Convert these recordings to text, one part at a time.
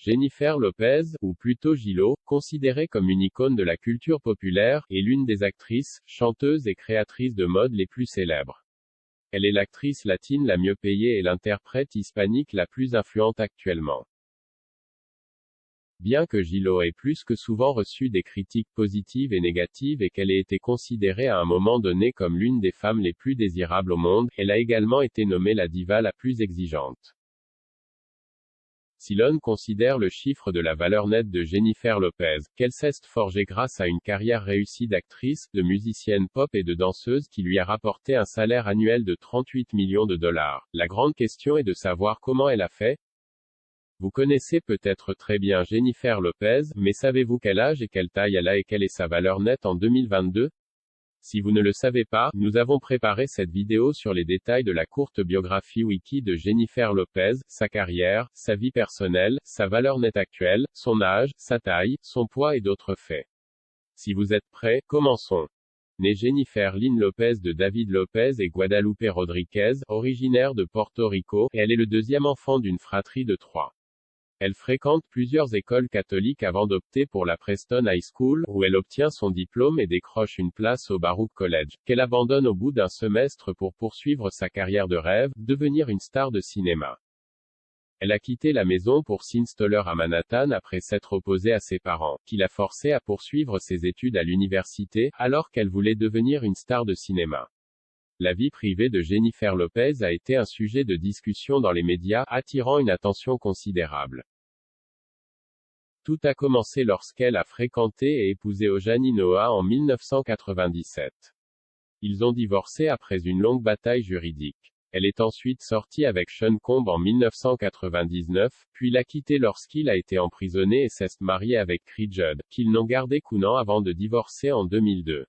Jennifer Lopez, ou plutôt J-Lo, considérée comme une icône de la culture populaire, est l'une des actrices, chanteuses et créatrices de mode les plus célèbres. Elle est l'actrice latine la mieux payée et l'interprète hispanique la plus influente actuellement. Bien que J-Lo ait plus que souvent reçu des critiques positives et négatives et qu'elle ait été considérée à un moment donné comme l'une des femmes les plus désirables au monde, elle a également été nommée la diva la plus exigeante. Si l'on considère le chiffre de la valeur nette de Jennifer Lopez, qu'elle s'est forgée grâce à une carrière réussie d'actrice, de musicienne pop et de danseuse qui lui a rapporté un salaire annuel de 38 millions de dollars, la grande question est de savoir comment elle a fait. Vous connaissez peut-être très bien Jennifer Lopez, mais savez-vous quel âge et quelle taille elle a et quelle est sa valeur nette en 2022? Si vous ne le savez pas, nous avons préparé cette vidéo sur les détails de la courte biographie wiki de Jennifer Lopez, sa carrière, sa vie personnelle, sa valeur nette actuelle, son âge, sa taille, son poids et d'autres faits. Si vous êtes prêts, commençons. Née Jennifer Lynn Lopez de David Lopez et Guadalupe Rodriguez, originaire de Porto Rico, elle est le deuxième enfant d'une fratrie de 3. Elle fréquente plusieurs écoles catholiques avant d'opter pour la Preston High School, où elle obtient son diplôme et décroche une place au Baruch College, qu'elle abandonne au bout d'un semestre pour poursuivre sa carrière de rêve, devenir une star de cinéma. Elle a quitté la maison pour s'installer à Manhattan après s'être opposée à ses parents, qui l'a forcée à poursuivre ses études à l'université, alors qu'elle voulait devenir une star de cinéma. La vie privée de Jennifer Lopez a été un sujet de discussion dans les médias, attirant une attention considérable. Tout a commencé lorsqu'elle a fréquenté et épousé Ojani Noah en 1997. Ils ont divorcé après une longue bataille juridique. Elle est ensuite sortie avec Sean Combs en 1999, puis l'a quitté lorsqu'il a été emprisonné et s'est marié avec Chris Judd, qu'ils n'ont gardé qu'un an avant de divorcer en 2002.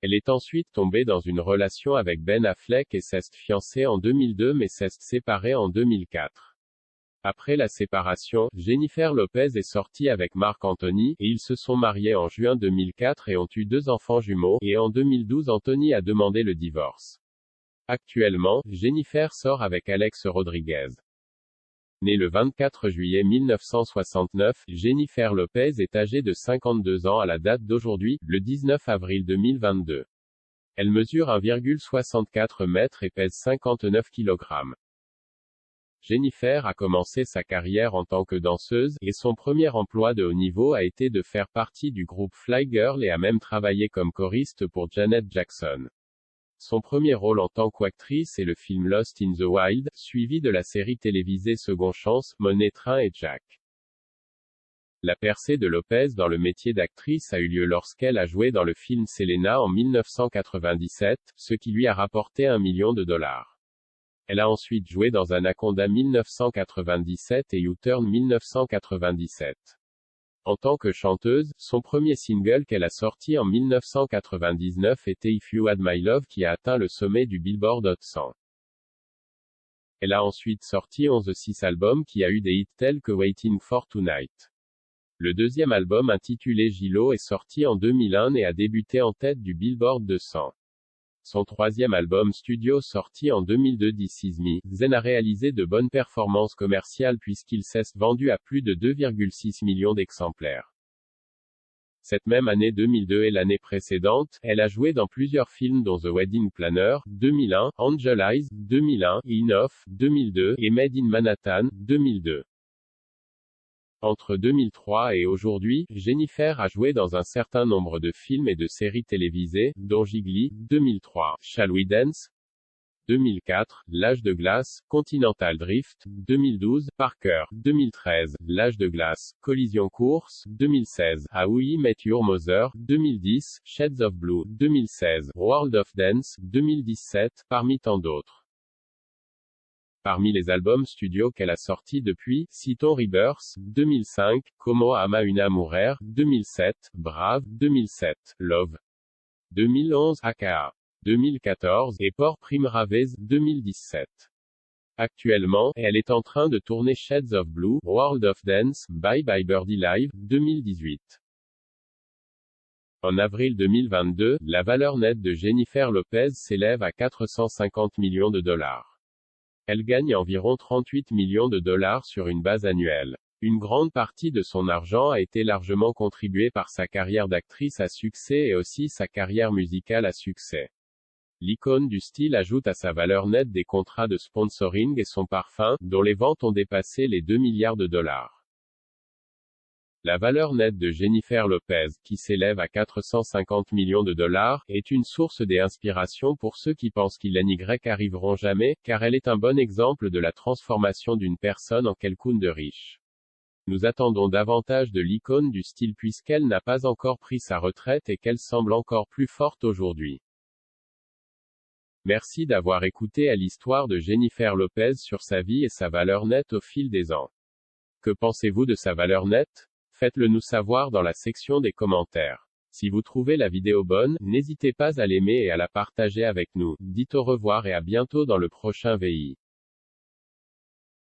Elle est ensuite tombée dans une relation avec Ben Affleck et s'est fiancée en 2002 mais s'est séparée en 2004. Après la séparation, Jennifer Lopez est sortie avec Marc Anthony, et ils se sont mariés en juin 2004 et ont eu 2 enfants jumeaux, et en 2012 Anthony a demandé le divorce. Actuellement, Jennifer sort avec Alex Rodriguez. Née le 24 juillet 1969, Jennifer Lopez est âgée de 52 ans à la date d'aujourd'hui, le 19 avril 2022. Elle mesure 1,64 m et pèse 59 kg. Jennifer a commencé sa carrière en tant que danseuse, et son premier emploi de haut niveau a été de faire partie du groupe Fly Girl et a même travaillé comme choriste pour Janet Jackson. Son premier rôle en tant qu'actrice est le film Lost in the Wild, suivi de la série télévisée Second Chance, Money Train et Jack. La percée de Lopez dans le métier d'actrice a eu lieu lorsqu'elle a joué dans le film Selena en 1997, ce qui lui a rapporté $1 million. Elle a ensuite joué dans Anaconda 1997 et U-Turn 1997. En tant que chanteuse, son premier single qu'elle a sorti en 1999 était If You Had My Love qui a atteint le sommet du Billboard Hot 100. Elle a ensuite sorti 6 albums qui a eu des hits tels que Waiting for Tonight. Le deuxième album intitulé J-Lo est sorti en 2001 et a débuté en tête du Billboard 200. Son troisième album studio sorti en 2002 This Is Me, Zen a réalisé de bonnes performances commerciales puisqu'il s'est vendu à plus de 2,6 millions d'exemplaires. Cette même année 2002 et l'année précédente, elle a joué dans plusieurs films dont The Wedding Planner, 2001, Angel Eyes, 2001, Enough, 2002, et Made in Manhattan, 2002. Entre 2003 et aujourd'hui, Jennifer a joué dans un certain nombre de films et de séries télévisées, dont Jiggly, 2003, Shall We Dance, 2004, L'âge de glace, Continental Drift, 2012, Parker, 2013, L'âge de glace, Collision course, 2016, How I Met Your Mother, 2010, Shades of Blue, 2016, World of Dance, 2017, parmi tant d'autres. Parmi les albums studio qu'elle a sortis depuis, citons Rebirth, 2005, Como Ama Una Mujer, 2007, Brave, 2007, Love, 2011, AKA, 2014, et Por Primera Vez, 2017. Actuellement, elle est en train de tourner Shades of Blue, World of Dance, Bye Bye Birdie Live, 2018. En avril 2022, la valeur nette de Jennifer Lopez s'élève à $450 millions. Elle gagne environ 38 millions de dollars sur une base annuelle. Une grande partie de son argent a été largement contribuée par sa carrière d'actrice à succès et aussi sa carrière musicale à succès. L'icône du style ajoute à sa valeur nette des contrats de sponsoring et son parfum, dont les ventes ont dépassé les 2 milliards de dollars. La valeur nette de Jennifer Lopez, qui s'élève à 450 millions de dollars, est une source d'inspiration pour ceux qui pensent qu'il n'y arriveront jamais, car elle est un bon exemple de la transformation d'une personne en quelqu'un de riche. Nous attendons davantage de l'icône du style puisqu'elle n'a pas encore pris sa retraite et qu'elle semble encore plus forte aujourd'hui. Merci d'avoir écouté à l'histoire de Jennifer Lopez sur sa vie et sa valeur nette au fil des ans. Que pensez-vous de sa valeur nette? Faites-le nous savoir dans la section des commentaires. Si vous trouvez la vidéo bonne, n'hésitez pas à l'aimer et à la partager avec nous. Dites au revoir et à bientôt dans le prochain VI.